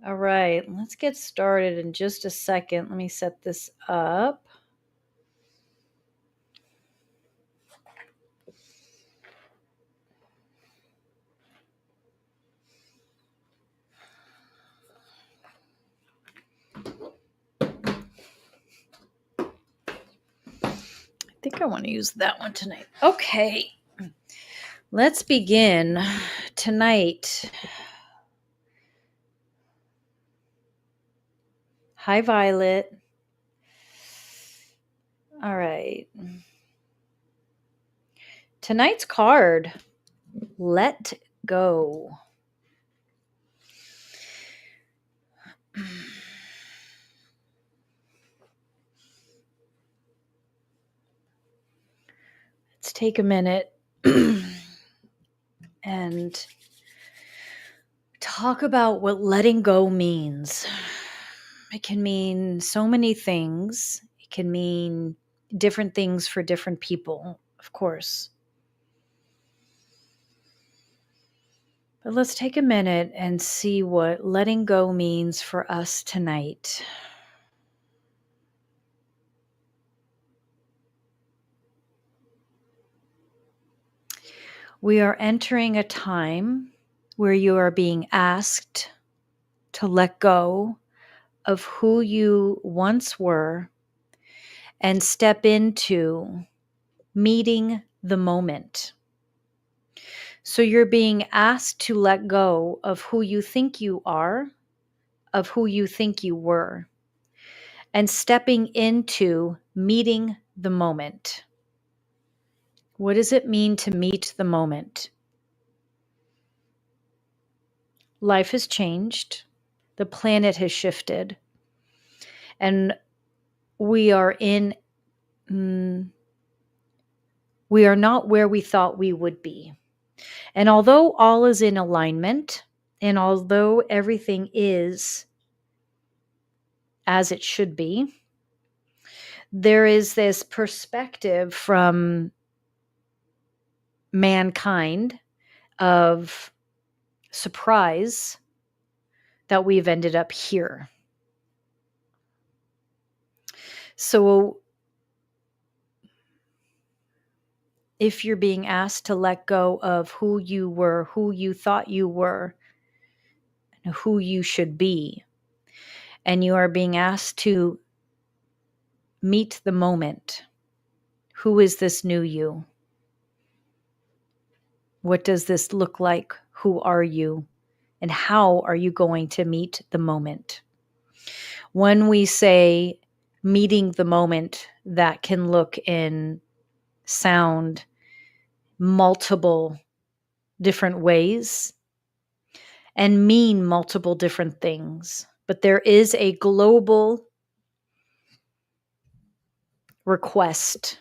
All right, let's get started in just a second. Let me set this up. I think I want to use that one tonight. Okay, let's begin tonight. Hi, Violet. All right. Tonight's card, Let Go. Let's take a minute and talk about what letting go means. It can mean so many things. It can mean different things for different people, of course. But let's take a minute and see what letting go means for us tonight. We are entering a time where you are being asked to let go of who you once were and step into meeting the moment. So you're being asked to let go of who you think you are, of who you think you were, and stepping into meeting the moment. What does it mean to meet the moment? Life has changed. The planet has shifted. And we are not where we thought we would be. And although all is in alignment, and although everything is as it should be, there is this perspective from mankind of surprise that we've ended up here. So if you're being asked to let go of who you were, who you thought you were, and who you should be, and you are being asked to meet the moment, who is this new you? What does this look like? Who are you? And how are you going to meet the moment? When we say meeting the moment, that can look and sound multiple different ways and mean multiple different things. But there is a global request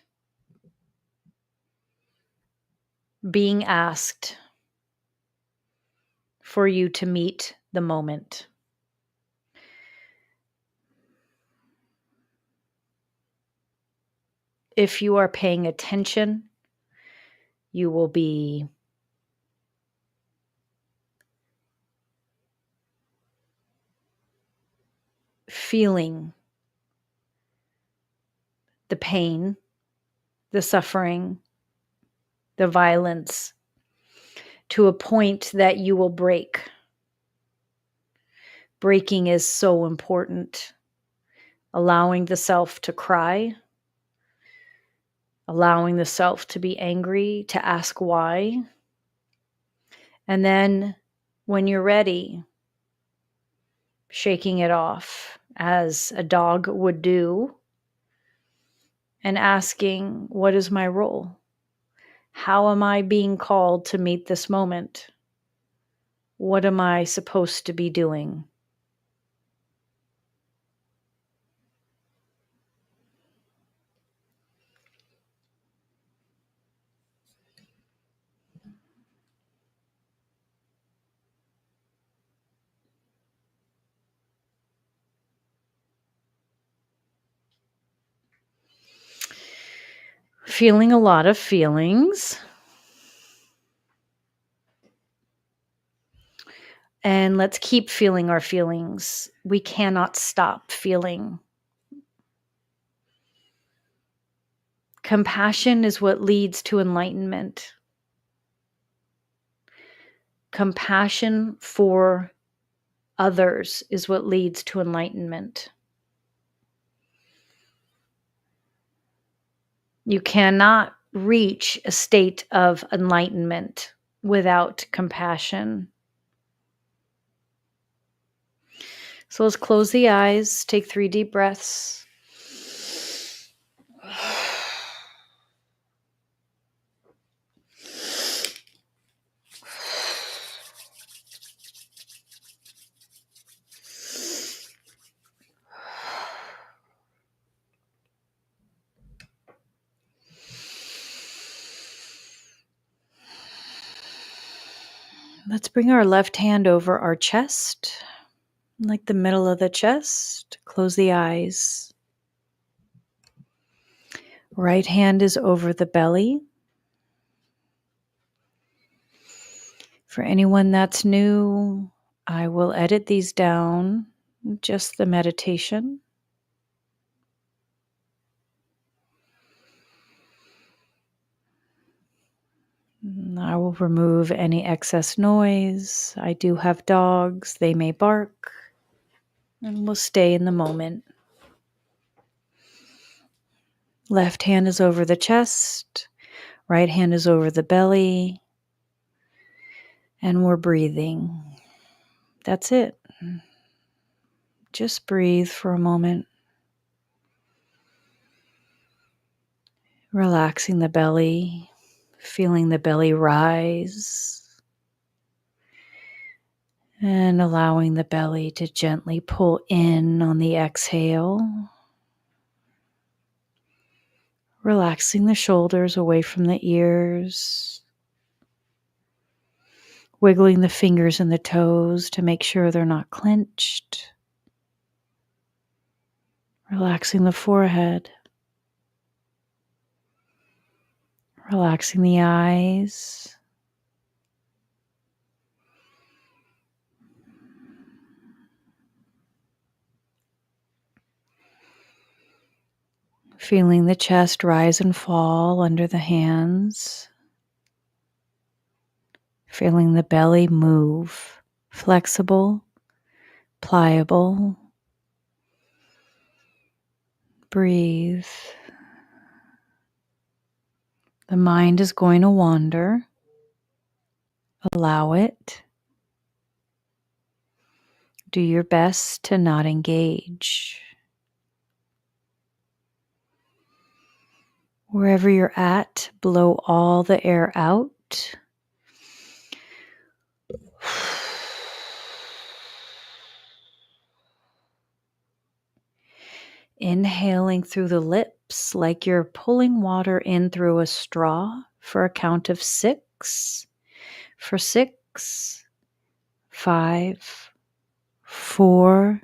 being asked for you to meet the moment. If you are paying attention, you will be feeling the pain, the suffering, the violence to a point that you will break. Breaking is so important. Allowing the self to cry, allowing the self to be angry, to ask why. And then when you're ready, shaking it off as a dog would do and asking, what is my role? How am I being called to meet this moment? What am I supposed to be doing? Feeling a lot of feelings. And let's keep feeling our feelings. We cannot stop feeling. Compassion is what leads to enlightenment. Compassion for others is what leads to enlightenment. You cannot reach a state of enlightenment without compassion. So let's close the eyes, take 3 deep breaths. Let's bring our left hand over our chest, like the middle of the chest. Close the eyes. Right hand is over the belly. For anyone that's new, I will edit these down, just the meditation. I will remove any excess noise. I do have dogs. They may bark. And we'll stay in the moment. Left hand is over the chest. Right hand is over the belly. And we're breathing. That's it. Just breathe for a moment. Relaxing the belly. Feeling the belly rise. And allowing the belly to gently pull in on the exhale. Relaxing the shoulders away from the ears. Wiggling the fingers and the toes to make sure they're not clenched. Relaxing the forehead. Relaxing the eyes. Feeling the chest rise and fall under the hands. Feeling the belly move, flexible, pliable. Breathe. The mind is going to wander. Allow it. Do your best to not engage. Wherever you're at, blow all the air out. Inhaling through the lips like you're pulling water in through a straw for a count of 6. For 6, 5, 4,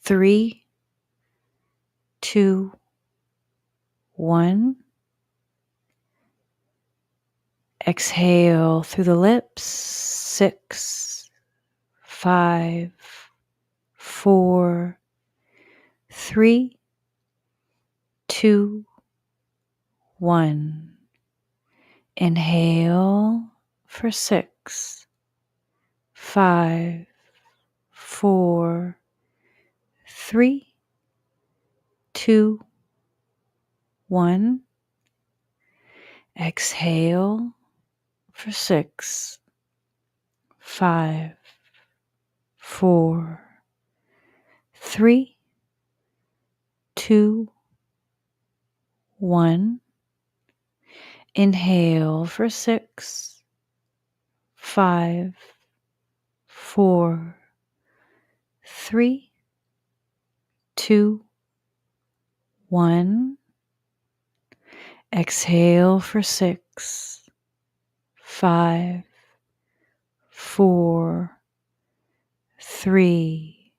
3, 2, 1. Exhale through the lips. 6, 5, 4, 3, 2, 1. Inhale for 6, 5, 4, 3, 2, 1. Exhale for 6, 5, 4, 3, 2, 1. Inhale for 6, 5, 4, 3, 2, 1. Exhale for 6, 5, 4, 3,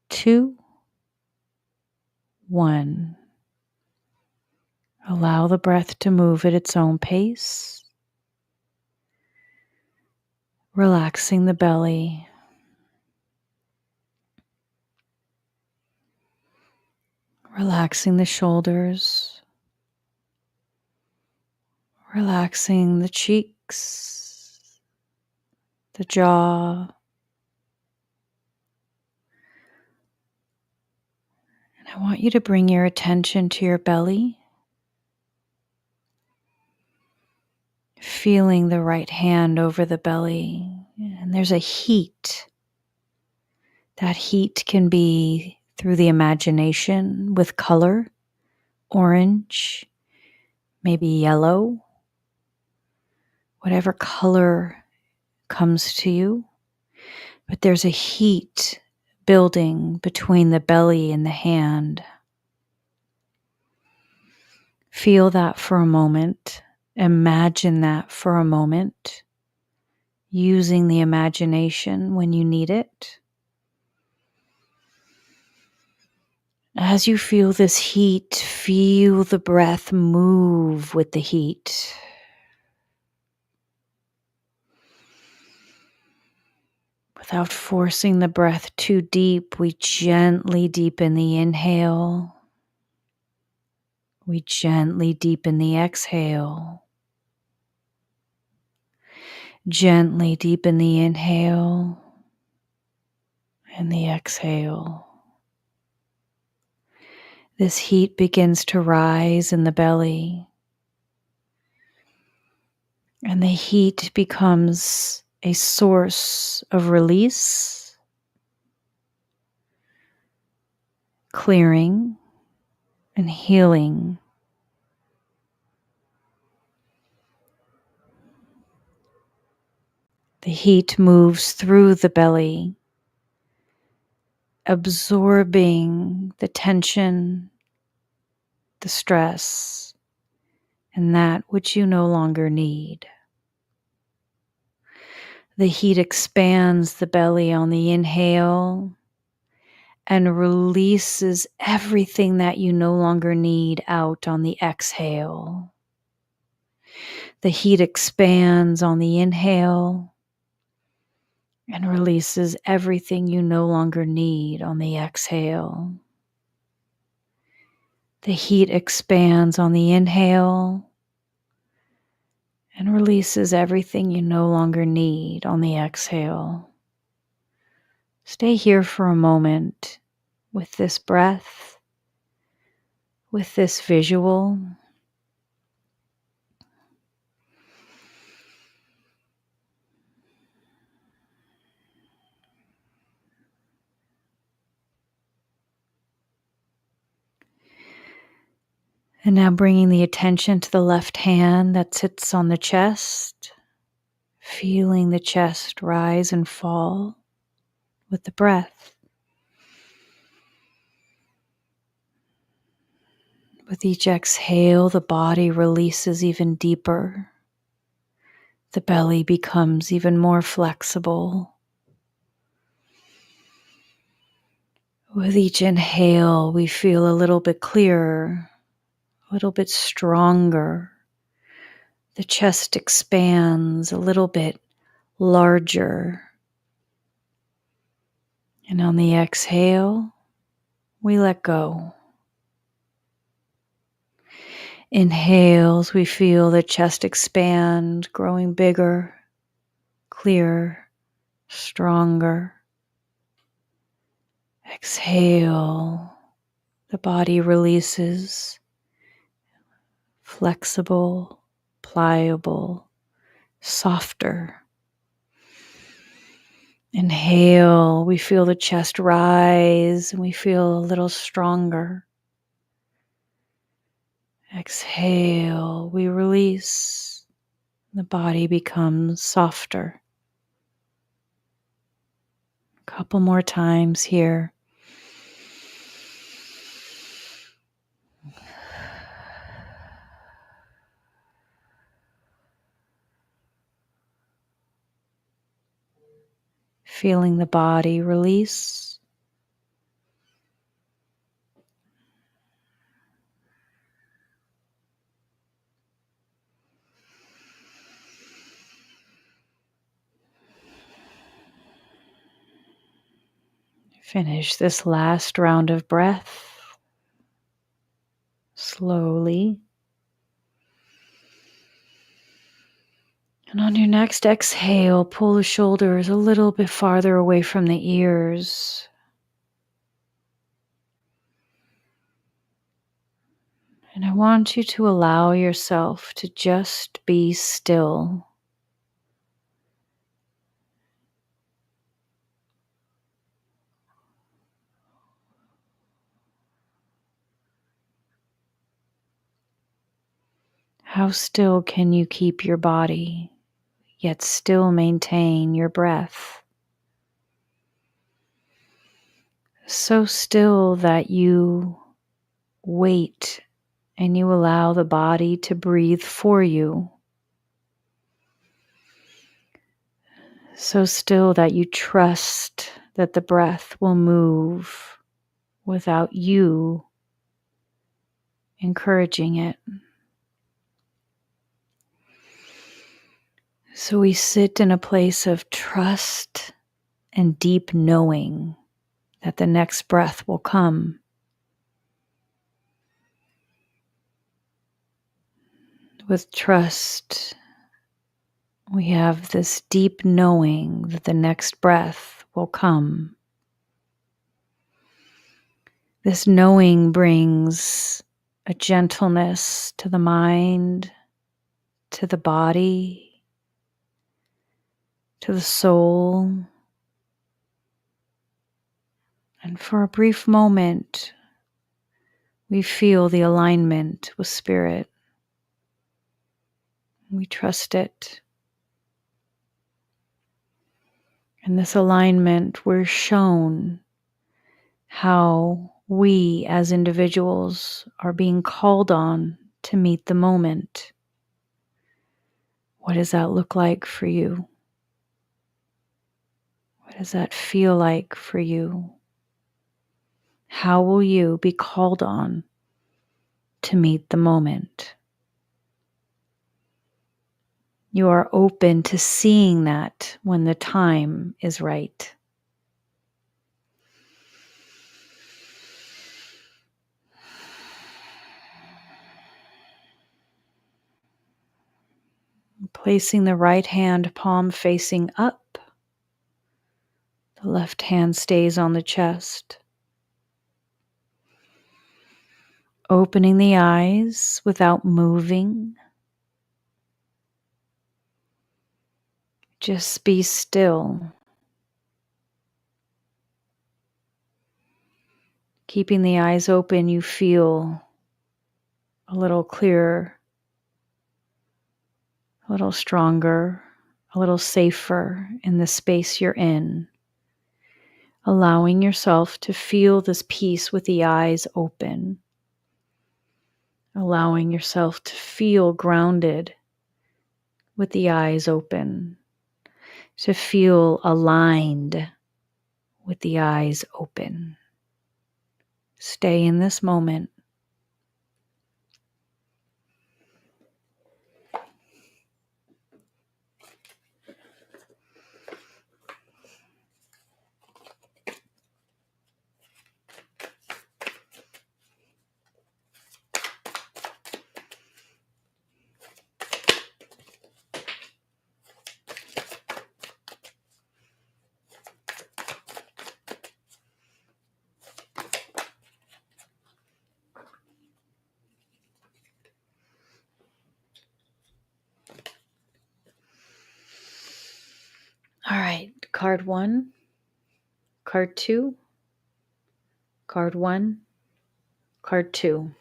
2, 1. Allow the breath to move at its own pace. relaxing the belly, relaxing the shoulders, relaxing the cheeks, the jaw. And I want you to bring your attention to your belly, feeling the right hand over the belly. And there's a heat. That heat can be through the imagination with color, orange, maybe yellow, whatever color comes to you. But there's a heat building between the belly and the hand. Feel that for a moment. Imagine that for a moment, using the imagination when you need it. As you feel this heat, feel the breath move with the heat. Without forcing the breath too deep, we gently deepen the inhale. We gently deepen the exhale. Gently deepen the inhale and the exhale. This heat begins to rise in the belly, and the heat becomes a source of release, clearing, and healing. The heat moves through the belly, absorbing the tension, the stress, and that which you no longer need. The heat expands the belly on the inhale and releases everything that you no longer need out on the exhale. The heat expands on the inhale and releases everything you no longer need on the exhale. The heat expands on the inhale and releases everything you no longer need on the exhale. Stay here for a moment with this breath, with this visual. And now bringing the attention to the left hand that sits on the chest, feeling the chest rise and fall with the breath. With each exhale, the body releases even deeper. The belly becomes even more flexible. With each inhale, we feel a little bit clearer, a little bit stronger. The chest expands a little bit larger. And on the exhale, we let go. Inhales, we feel the chest expand, growing bigger, clearer, stronger. Exhale, the body releases, flexible, pliable, softer. Inhale, we feel the chest rise and we feel a little stronger. Exhale, we release. The body becomes softer. A couple more times here. Feeling the body release. Finish this last round of breath slowly. And on your next exhale, pull the shoulders a little bit farther away from the ears. And I want you to allow yourself to just be still. How still can you keep your body, yet still maintain your breath? So still that you wait and you allow the body to breathe for you. So still that you trust that the breath will move without you encouraging it. So we sit in a place of trust and deep knowing that the next breath will come. With trust, we have this deep knowing that the next breath will come. This knowing brings a gentleness to the mind, to the body, to the soul. And for a brief moment, we feel the alignment with Spirit. We trust it. In this alignment, we're shown how we as individuals are being called on to meet the moment. What does that look like for you? What does that feel like for you? How will you be called on to meet the moment? You are open to seeing that when the time is right. Placing the right hand palm facing up, the left hand stays on the chest. Opening the eyes without moving. Just be still. Keeping the eyes open, you feel a little clearer, a little stronger, a little safer in the space you're in. Allowing yourself to feel this peace with the eyes open. Allowing yourself to feel grounded with the eyes open. To feel aligned with the eyes open. Stay in this moment. All right, card 1, card 2, card 1, card 2.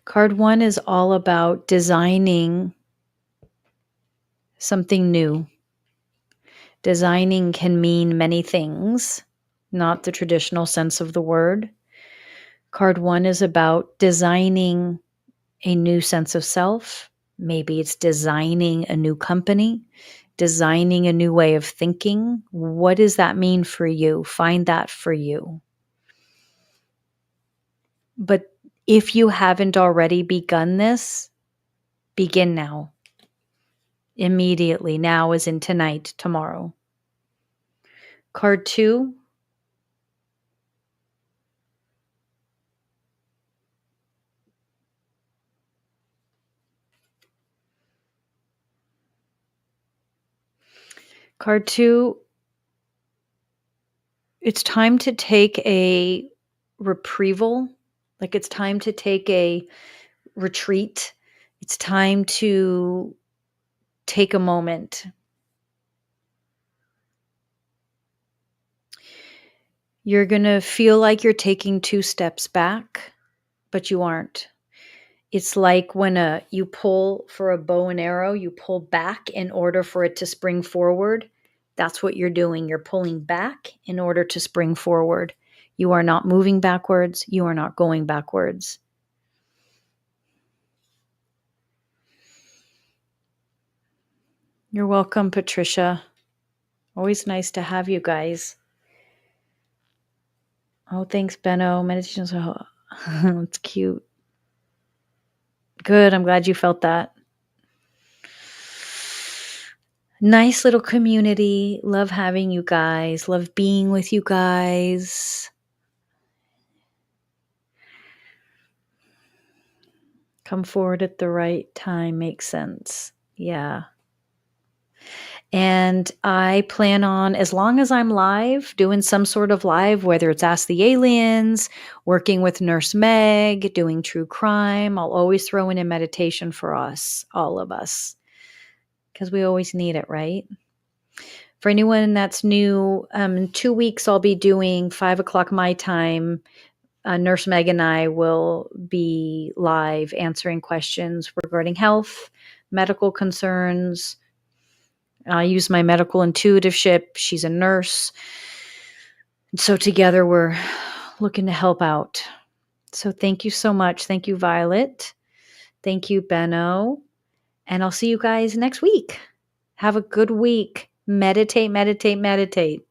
Card 1 is all about designing something new. Designing can mean many things, not the traditional sense of the word. Card 1 is about designing a new sense of self. Maybe it's designing a new company, designing a new way of thinking. What does that mean for you? Find that for you. But if you haven't already begun this, begin now. Immediately. Now as in tonight, tomorrow. Card 2. Card 2, it's time to take a reprieval. Like it's time to take a retreat. It's time to take a moment. You're going to feel like you're taking 2 steps back, but you aren't. It's like when you pull for a bow and arrow, you pull back in order for it to spring forward. That's what you're doing. You're pulling back in order to spring forward. You are not moving backwards. You are not going backwards. You're welcome, Patricia. Always nice to have you guys. Oh, thanks, Benno. Meditation's it's cute. Good. I'm glad you felt that. Nice little community. Love having you guys. Love being with you guys. Come forward at the right time. Makes sense. Yeah. And I plan on, as long as I'm live, doing some sort of live, whether it's Ask the Aliens, working with Nurse Meg, doing true crime, I'll always throw in a meditation for us, all of us, because we always need it, right? For anyone that's new, in 2 weeks, I'll be doing 5 o'clock my time. Nurse Meg and I will be live answering questions regarding health, medical concerns. I use my medical intuitiveship. She's a nurse. So together we're looking to help out. So thank you so much. Thank you, Violet. Thank you, Benno. And I'll see you guys next week. Have a good week. Meditate, meditate, meditate.